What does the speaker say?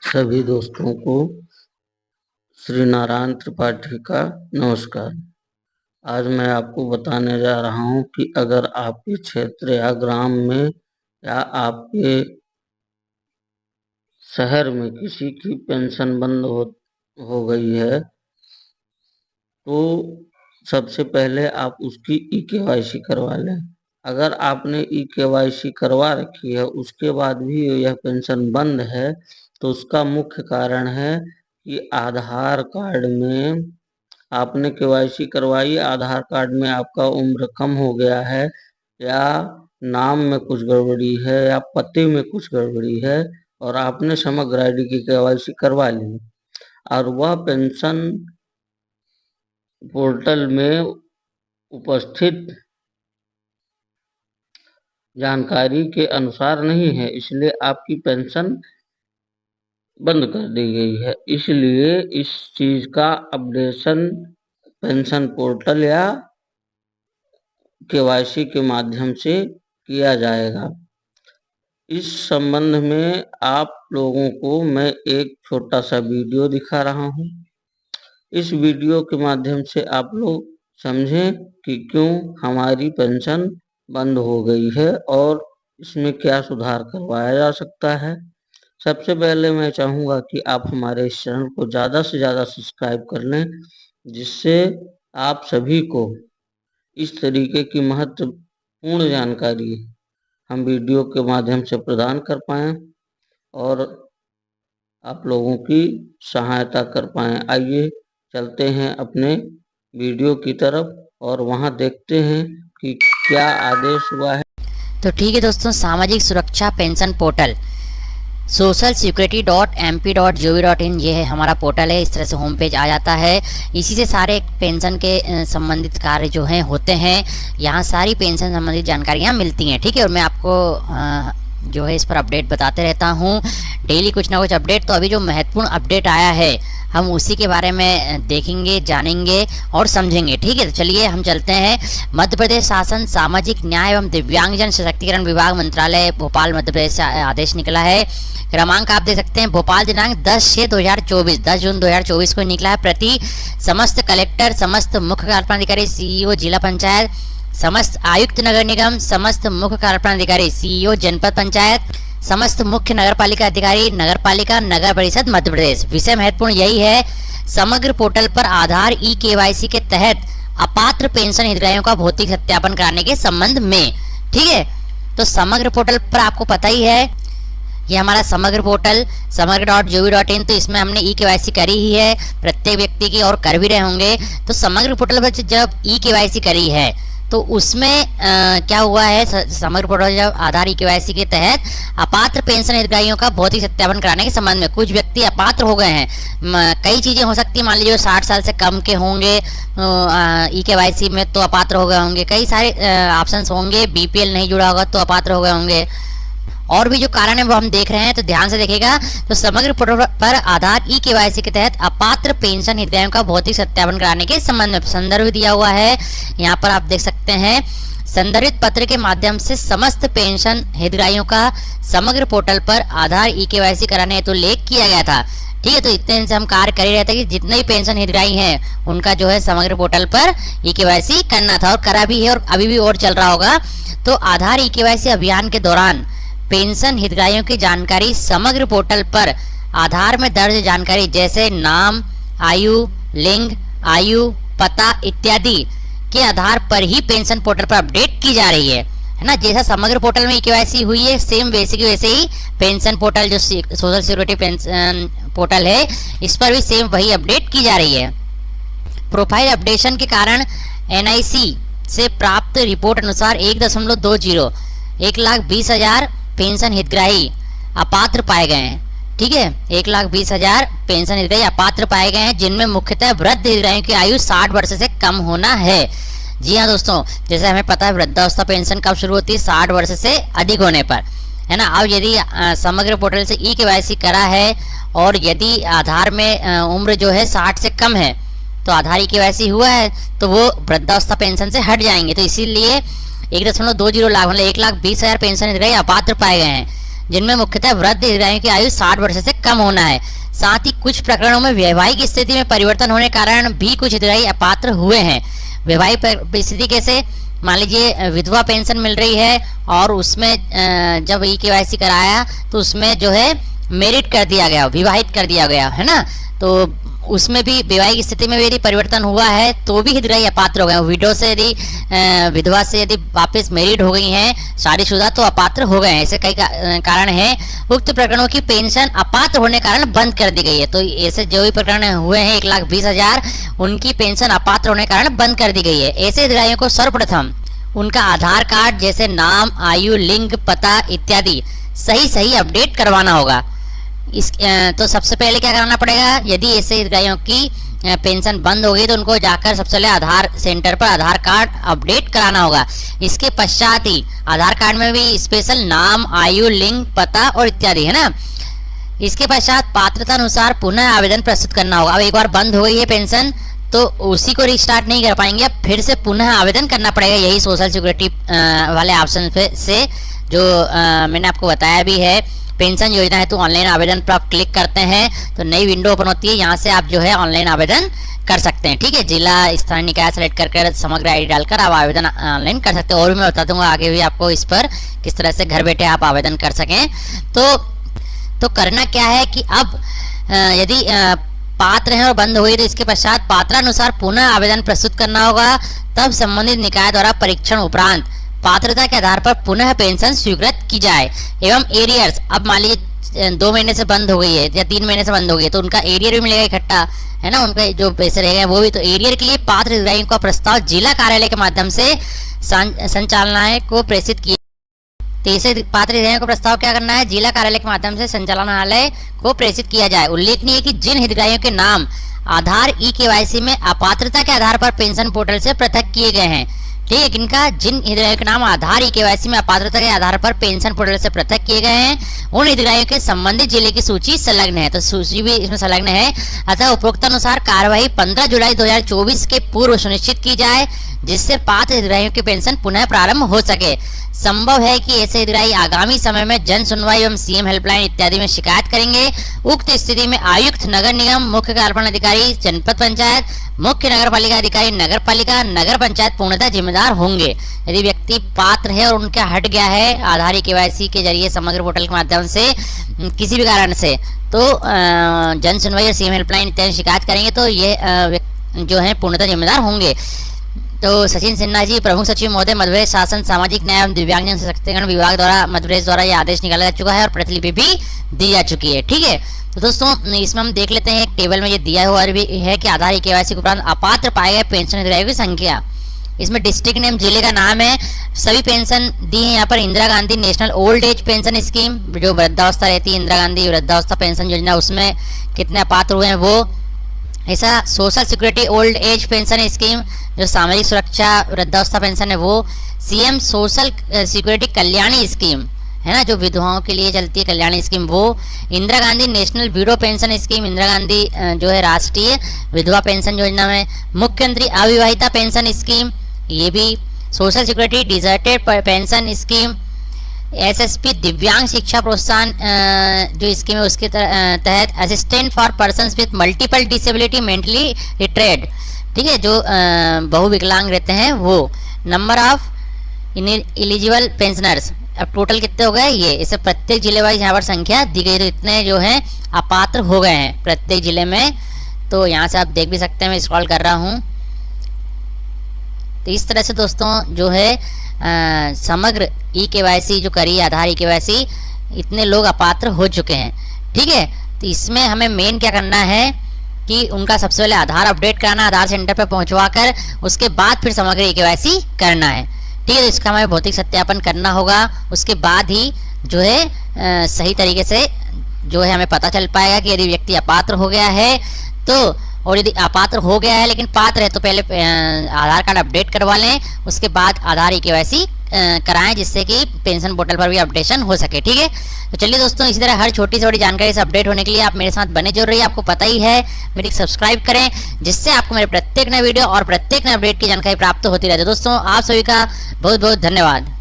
सभी दोस्तों को श्री नारायण त्रिपाठी का नमस्कार। आज मैं आपको बताने जा रहा हूं कि अगर आपके क्षेत्र या ग्राम में या आपके शहर में किसी की पेंशन बंद हो गई है तो सबसे पहले आप उसकी ई-केवाईसी करवा लें। अगर आपने ई-केवाईसी करवा रखी है उसके बाद भी यह पेंशन बंद है तो उसका मुख्य कारण है कि आधार कार्ड में आपने केवाईसी करवाई, आधार कार्ड में आपका उम्र कम हो गया है या नाम में कुछ गड़बड़ी है या पते में कुछ गड़बड़ी है और आपने समग्र आईडी की केवाईसी करवा ली और वह पेंशन पोर्टल में उपस्थित जानकारी के अनुसार नहीं है, इसलिए आपकी पेंशन बंद कर दी गई है। इसलिए इस चीज का अपडेशन पेंशन पोर्टल या केवाईसी के माध्यम से किया जाएगा। इस संबंध में आप लोगों को मैं एक छोटा सा वीडियो दिखा रहा हूं। इस वीडियो के माध्यम से आप लोग समझें कि क्यों हमारी पेंशन बंद हो गई है और इसमें क्या सुधार करवाया जा सकता है। सबसे पहले मैं चाहूँगा कि आप हमारे इस चैनल को ज़्यादा से ज़्यादा सब्सक्राइब कर लें, जिससे आप सभी को इस तरीके की महत्वपूर्ण जानकारी हम वीडियो के माध्यम से प्रदान कर पाएँ और आप लोगों की सहायता कर पाएँ। आइए चलते हैं अपने वीडियो की तरफ और वहां देखते हैं कि क्या आदेश हुआ है। तो ठीक है दोस्तों, सामाजिक सुरक्षा पेंशन पोर्टल socialsecurity.mp.gov.in ये है हमारा पोर्टल है। इस तरह से होम पेज आ जाता है। इसी से सारे पेंशन के संबंधित कार्य जो हैं होते हैं। यहाँ सारी पेंशन संबंधित जानकारियाँ मिलती हैं। ठीक है, और मैं आपको जो है इस पर अपडेट बताते रहता हूँ, डेली कुछ ना कुछ अपडेट। तो अभी जो महत्वपूर्ण अपडेट आया है हम उसी के बारे में देखेंगे, जानेंगे और समझेंगे। ठीक है, तो चलिए हम चलते हैं। मध्य प्रदेश शासन सामाजिक न्याय एवं दिव्यांगजन सशक्तिकरण विभाग मंत्रालय भोपाल मध्य प्रदेश से आदेश निकला है। क्रमांक आप देख सकते हैं, भोपाल दिनांक 10/6/2024 10 जून 2024 को निकला है। प्रति समस्त कलेक्टर, समस्त मुख्य कार्यपालन सीईओ जिला पंचायत, समस्त आयुक्त नगर निगम, समस्त मुख्य कार्यपालन अधिकारी सीईओ जनपद पंचायत, समस्त मुख्य नगरपालिका अधिकारी नगरपालिका नगर परिषद मध्य प्रदेश। विषय महत्वपूर्ण यही है, समग्र पोर्टल पर आधार ई-केवाईसी के तहत अपात्र पेंशन हितग्राहियों का भौतिक सत्यापन कराने के संबंध में। ठीक है, तो समग्र पोर्टल पर आपको पता ही है, ये हमारा समग्र पोर्टल समग्र.gov.in, तो इसमें हमने ई-केवाईसी करी ही है प्रत्येक व्यक्ति की और कर भी रहे होंगे। तो समग्र पोर्टल पर जब ई-केवाईसी करी है तो उसमें क्या हुआ है, समग्र पोर्टल जब आधार ई-केवाईसी के तहत अपात्र पेंशन हितग्राहियों का भौतिक सत्यापन कराने के संबंध में कुछ व्यक्ति अपात्र हो गए हैं। कई चीजें हो सकती है, मान लीजिए 60 साल से कम के होंगे ई-केवाईसी में तो अपात्र हो गए होंगे। कई सारे ऑप्शंस होंगे, बीपीएल नहीं जुड़ा होगा तो अपात्र हो गए होंगे, और भी जो कारण है वो हम देख रहे हैं। तो ध्यान से देखिएगा। तो समग्र पोर्टल पर आधार ई-केवाईसी के तहत अपात्र पेंशन हितग्राहियों का भौतिक सत्यापन कराने के संबंध में संदर्भ दिया हुआ है। यहाँ पर आप देख सकते हैं, संदर्भित पत्र के माध्यम से समस्त पेंशन हितग्राहियों का समग्र पोर्टल पर आधार ई-केवाईसी कराने हेतु लेख किया गया था। ठीक है, तो इतने दिन से हम कार्य कर ही रहे थे कि जितने भी पेंशन हितग्राही हैं उनका जो है समग्र पोर्टल पर ई-केवाईसी करना था और करा भी है और अभी भी और चल रहा होगा। तो आधार ई-केवाईसी अभियान के दौरान पेंशन हितग्राहियों की जानकारी समग्र पोर्टल पर आधार में दर्ज जानकारी जैसे नाम, आयु, लिंग, आयु, पता इत्यादि के आधार पर ही पेंशन पोर्टल पर अपडेट की जा रही है ना। जैसा समग्र पोर्टल में ई-केवाईसी हुई है, सेम वैसे की वैसे ही पेंशन पोर्टल जो सोशल सिक्योरिटी पेंशन पोर्टल है, इस पर भी सेम वही अपडेट की जा रही है। प्रोफाइल अपडेशन के कारण एनआईसी से प्राप्त रिपोर्ट अनुसार 1.20 1,20,000 पेंशन हितग्राही अपात्र पाए गए हैं। ठीक है, 1,20,000 पेंशन हितग्राही अपात्र पाए गए हैं, जिनमें मुख्यतः वृद्ध हितग्राहियों की आयु 60 वर्ष से कम होना है। जी हाँ दोस्तों, जैसे हमें पता है वृद्धावस्था पेंशन कब शुरू होती है, 60 वर्ष से अधिक होने पर, है ना। अब यदि समग्र पोर्टल से ई-केवाईसी करा है और यदि आधार में उम्र जो है 60 से कम है तो आधार ई-केवाईसी हुआ है तो वो वृद्धावस्था पेंशन से हट जाएंगे। तो इसीलिए 1.20 लाख मतलब 1,20,000 पेंशन हितग्राही अपात्र पाए गए हैं, जिनमें मुख्यतः वृद्ध हितग्राहियों की आयु 60 वर्ष से कम होना है। साथ ही कुछ प्रकरणों में वैवाहिक स्थिति में परिवर्तन होने के कारण भी कुछ हितग्राही अपात्र हुए हैं। वैवाहिक स्थिति कैसे, मान लीजिए विधवा पेंशन मिल रही है और उसमें जब ई-केवाईसी कराया तो उसमें जो है मेरिट कर दिया गया, विवाहित कर दिया गया है ना, तो उसमें भी वैवाहिक स्थिति में यदि परिवर्तन हुआ है तो भी हितग्राही अपात्र हो गए। विडो से यदि विधवा से यदि वापस मैरिड हो गई हैं शादीशुदा तो अपात्र हो गए हैं। ऐसे कई कारण हैं। उक्त प्रकरणों की पेंशन अपात्र होने के कारण बंद कर दी गई है। तो ऐसे जो भी प्रकरण हुए हैं 1,20,000 उनकी पेंशन अपात्र होने के कारण बंद कर दी गई है। ऐसे हितग्राहियों को सर्वप्रथम उनका आधार कार्ड जैसे नाम, आयु, लिंग, पता इत्यादि सही अपडेट करवाना होगा। तो सबसे पहले क्या करना पड़ेगा, यदि ऐसे हितग्राहियों की पेंशन बंद हो गई तो उनको जाकर सबसे पहले आधार सेंटर पर आधार कार्ड अपडेट कराना होगा। इसके पश्चात ही आधार कार्ड में भी स्पेशल नाम, आयु, लिंग, पता और इत्यादि है ना। इसके पश्चात पात्रता अनुसार पुनः आवेदन प्रस्तुत करना होगा। अब एक बार बंद हो गई है पेंशन तो उसी को रिस्टार्ट नहीं कर पाएंगे, अब फिर से पुनः आवेदन करना पड़ेगा। यही सोशल सिक्योरिटी वाले ऑप्शन से जो मैंने आपको बताया भी है। पेंशन योजना है तो ऑनलाइन आवेदन पर आप क्लिक करते हैं तो नई विंडो ओपन होती है, यहाँ से आप जो है ऑनलाइन आवेदन कर सकते हैं। ठीक है, जिला स्थानीय निकाय सेलेक्ट कर समग्र आईडी डालकर आप आवेदन ऑनलाइन कर सकते हैं। और भी मैं बता दूंगा आगे भी आपको इस पर किस तरह से घर बैठे आप आवेदन कर सकें। तो करना क्या है कि अब यदि पात्र हैं और बंद हुई तो इसके पश्चात पात्रानुसार पुनः आवेदन प्रस्तुत करना होगा। तब संबंधित निकाय द्वारा परीक्षण उपरांत पात्रता के आधार पर पुनः पेंशन स्वीकृत की जाए। एवं एरियर्स, अब मान लीजिए 2 महीने से बंद हो गई है या 3 महीने से बंद हो गई है तो उनका एरियर भी मिलेगा इकट्ठा, है ना, उनके जो पैसे रह गए वो भी। तो एरियर के लिए पात्र हितग्राहियों का प्रस्ताव जिला कार्यालय के माध्यम से संचालनालय को प्रेषित किया। तो ऐसे पात्र हितग्राहियों का प्रस्ताव क्या करना है, जिला कार्यालय के माध्यम से संचालनालय को प्रेषित किया जाए। उल्लेखनीय है कि जिन हितग्राहियों के नाम आधार ई-केवाईसी में अपात्रता के आधार पर पेंशन पोर्टल से पृथक किए गए हैं, ठीक है, किनका, जिन हितग्राहियों के नाम आधार ई-केवाईसी में अपात्रता के आधार पर पेंशन पोर्टल से पृथक किए गए हैं, उन हितग्राहियों के संबंधित जिले की सूची संलग्न है। तो सूची भी इसमें संलग्न है। अतः उपरोक्त अनुसार कार्यवाही 15 जुलाई 2024 के पूर्व सुनिश्चित की जाए, जिससे पात्र हितग्राहियों की पेंशन पुनः प्रारंभ हो सके। संभव है कि ऐसे हितग्राही आगामी समय में जन सुनवाई एवं सीएम हेल्पलाइन इत्यादि में शिकायत करेंगे। उक्त स्थिति में आयुक्त, नगर निगम, मुख्य कार्यपालन अधिकारी, जनपद पंचायत, मुख्य नगर पालिका अधिकारी, नगर पालिका, नगर पंचायत पूर्णतः जिम्मेदार होंगे। यदि व्यक्ति पात्र है और उनका हट गया है आधार ई-केवाईसी के जरिए समग्र पोर्टल के माध्यम से किसी भी कारण से, तो जन सुनवाई और सीएम हेल्पलाइन इत्यादि शिकायत करेंगे तो ये जो है पूर्णतः जिम्मेदार होंगे। तो सचिन सिन्हा जी, प्रमुख सचिव महोदय, मध्य प्रदेश शासन सामाजिक न्याय एवं दिव्यांगजन सशक्तिकरण विभाग द्वारा मध्य प्रदेश द्वारा यह आदेश निकाला जा चुका है और प्रतिलिपि भी दी जा चुकी है। ठीक है, तो दोस्तों इसमें हम देख लेते हैं एक टेबल में ये दिया हुआ भी है कि आधार ई-केवाईसी के उपरांत अपात्र पाए गए पेंशन हितग्राहियों की संख्या। इसमें डिस्ट्रिक्ट नेम, जिले का नाम है, सभी पेंशन दी है यहाँ पर। Indira Gandhi national old age pension scheme, जो वृद्धावस्था रहती है, इंदिरा गांधी वृद्धावस्था पेंशन योजना, उसमें कितने अपात्र हुए हैं वो। ऐसा social security old age pension scheme, जो सामाजिक सुरक्षा वृद्धावस्था पेंशन है वो। CM social security Kalyani scheme है ना, जो विधवाओं के लिए चलती है कल्याणी स्कीम वो। Indira Gandhi national window pension scheme, Indira Gandhi जो है राष्ट्रीय विधवा पेंशन योजना में। मुख्यमंत्री अविवाहिता पेंशन स्कीम, ये भी। Social security deserted pension scheme. SSP दिव्यांग शिक्षा प्रोत्साहन जो स्कीम है उसके तहत assistant for persons with multiple disability mentally retired, ठीक है, जो बहुविकलांग रहते हैं वो। नंबर ऑफ एलिजिबल पेंशनर्स, अब टोटल कितने हो गए ये, इसे प्रत्येक जिले वाइज यहाँ पर संख्या दी गई, तो इतने जो है अपात्र हो गए हैं प्रत्येक जिले में। तो यहाँ से आप देख भी सकते हैं, मैं स्क्रॉल कर रहा हूँ। तो इस तरह से दोस्तों जो है समग्र ई-केवाईसी जो करी, आधार ई-केवाईसी, इतने लोग अपात्र हो चुके हैं। ठीक है, तो इसमें हमें मेन क्या करना है कि उनका सबसे पहले आधार अपडेट कराना, आधार सेंटर पर पहुंचवा कर उसके बाद फिर समग्र ई-केवाईसी करना है। ठीक है, तो इसका हमें भौतिक सत्यापन करना होगा, उसके बाद ही जो है सही तरीके से जो है हमें पता चल पाएगा कि यदि व्यक्ति अपात्र हो गया है तो, और यदि अपात्र हो गया है लेकिन पात्र है तो पहले आधार कार्ड अपडेट करवा लें, उसके बाद आधार ई-केवाईसी कराएं, जिससे कि पेंशन पोर्टल पर भी अपडेशन हो सके। ठीक है, तो चलिए दोस्तों, इसी तरह हर छोटी से बड़ी जानकारी से अपडेट होने के लिए आप मेरे साथ बने जरूर रहिए। आपको पता ही है, मेरी सब्सक्राइब करें, जिससे आपको मेरे प्रत्येक नए वीडियो और प्रत्येक नए अपडेट की जानकारी प्राप्त होती रहती है। दोस्तों आप सभी का बहुत बहुत धन्यवाद।